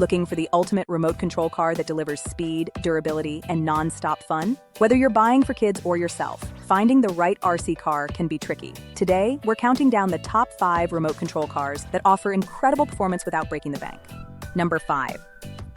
Looking for the ultimate remote control car that delivers speed, durability, and non-stop fun? Whether you're buying for kids or yourself, finding the right RC car can be tricky. Today, we're counting down the top 5 remote control cars that offer incredible performance without breaking the bank. Number 5.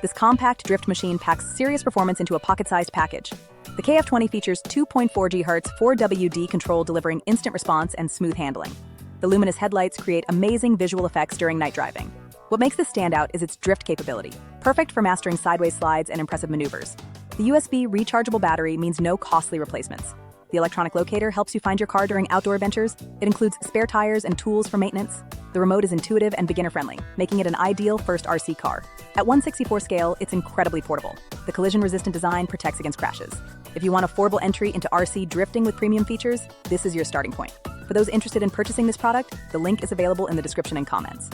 This compact drift machine packs serious performance into a pocket-sized package. The KF20 features 2.4 GHz 4WD control delivering instant response and smooth handling. The luminous headlights create amazing visual effects during night driving. What makes this stand out is its drift capability, perfect for mastering sideways slides and impressive maneuvers. The USB rechargeable battery means no costly replacements. The electronic locator helps you find your car during outdoor adventures. It includes spare tires and tools for maintenance. The remote is intuitive and beginner-friendly, making it an ideal first RC car. At 1/64 scale, it's incredibly portable. The collision-resistant design protects against crashes. If you want affordable entry into RC drifting with premium features, this is your starting point. For those interested in purchasing this product, the link is available in the description and comments.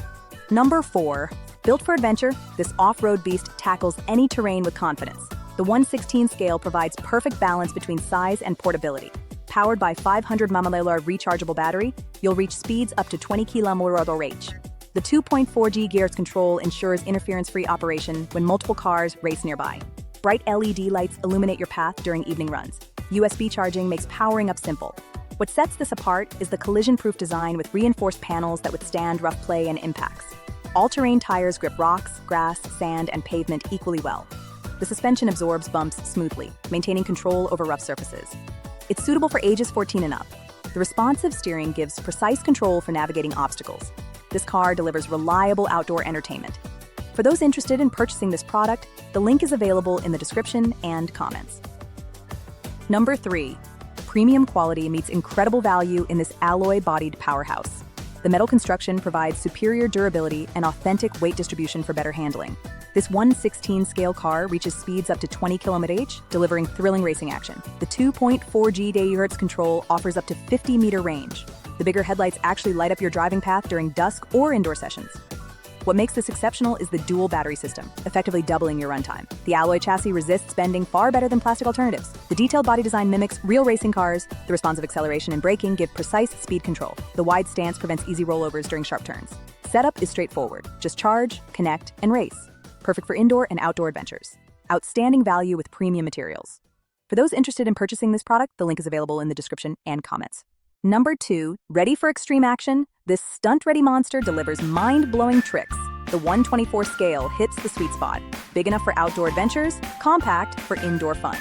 Number 4. Built for adventure, this off-road beast tackles any terrain with confidence. The 1/16 scale provides perfect balance between size and portability. Powered by 500 mAh rechargeable battery, you'll reach speeds up to 20 km range. The 2.4 GHz control ensures interference-free operation when multiple cars race nearby. Bright LED lights illuminate your path during evening runs. USB charging makes powering up simple. What sets this apart is the collision-proof design with reinforced panels that withstand rough play and impacts. All-terrain tires grip rocks, grass, sand, and pavement equally well. The suspension absorbs bumps smoothly, maintaining control over rough surfaces. It's suitable for ages 14 and up. The responsive steering gives precise control for navigating obstacles. This car delivers reliable outdoor entertainment. For those interested in purchasing this product, the link is available in the description and comments. Number 3. Premium quality meets incredible value in this alloy-bodied powerhouse. The metal construction provides superior durability and authentic weight distribution for better handling. This 1/16 scale car reaches speeds up to 20 km/h, delivering thrilling racing action. The 2.4 GHz control offers up to 50-meter range. The bigger headlights actually light up your driving path during dusk or indoor sessions. What makes this exceptional is the dual battery system, effectively doubling your runtime. The alloy chassis resists bending far better than plastic alternatives. The detailed body design mimics real racing cars. The responsive acceleration and braking give precise speed control. The wide stance prevents easy rollovers during sharp turns. Setup is straightforward. Just charge, connect, and race. Perfect for indoor and outdoor adventures. Outstanding value with premium materials. For those interested in purchasing this product, the link is available in the description and comments. Number 2. Ready for extreme action? This stunt-ready monster delivers mind-blowing tricks. The 1/24 scale hits the sweet spot. Big enough for outdoor adventures, compact for indoor fun.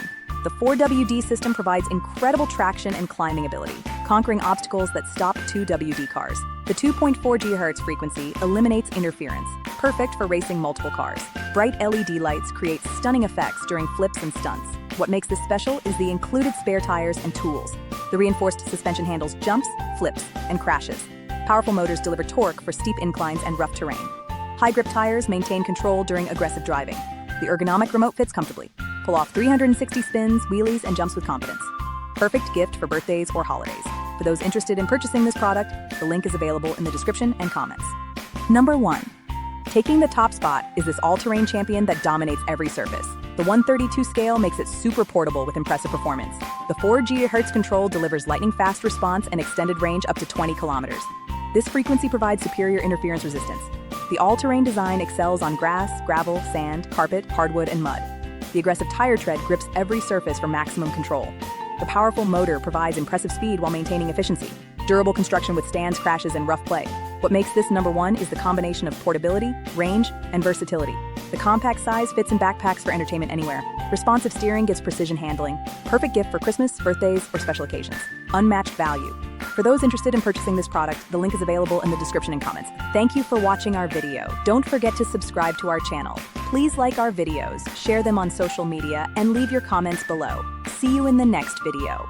The 4WD system provides incredible traction and climbing ability, conquering obstacles that stop 2WD cars. The 2.4 GHz frequency eliminates interference, perfect for racing multiple cars. Bright LED lights create stunning effects during flips and stunts. What makes this special is the included spare tires and tools. The reinforced suspension handles jumps, flips, and crashes. Powerful motors deliver torque for steep inclines and rough terrain. High-grip tires maintain control during aggressive driving. The ergonomic remote fits comfortably. Pull off 360 spins, wheelies, and jumps with confidence. Perfect gift for birthdays or holidays. For those interested in purchasing this product, the link is available in the description and comments. Number 1. Taking the top spot is this all-terrain champion that dominates every surface. The 1/32 scale makes it super portable with impressive performance. The 4 GHz control delivers lightning-fast response and extended range up to 20 kilometers. This frequency provides superior interference resistance. The all-terrain design excels on grass, gravel, sand, carpet, hardwood, and mud. The aggressive tire tread grips every surface for maximum control. The powerful motor provides impressive speed while maintaining efficiency. Durable construction withstands crashes and rough play. What makes this number 1 is the combination of portability, range, and versatility. The compact size fits in backpacks for entertainment anywhere. Responsive steering gives precision handling. Perfect gift for Christmas, birthdays, or special occasions. Unmatched value. For those interested in purchasing this product, the link is available in the description and comments. Thank you for watching our video. Don't forget to subscribe to our channel. Please like our videos, share them on social media, and leave your comments below. See you in the next video.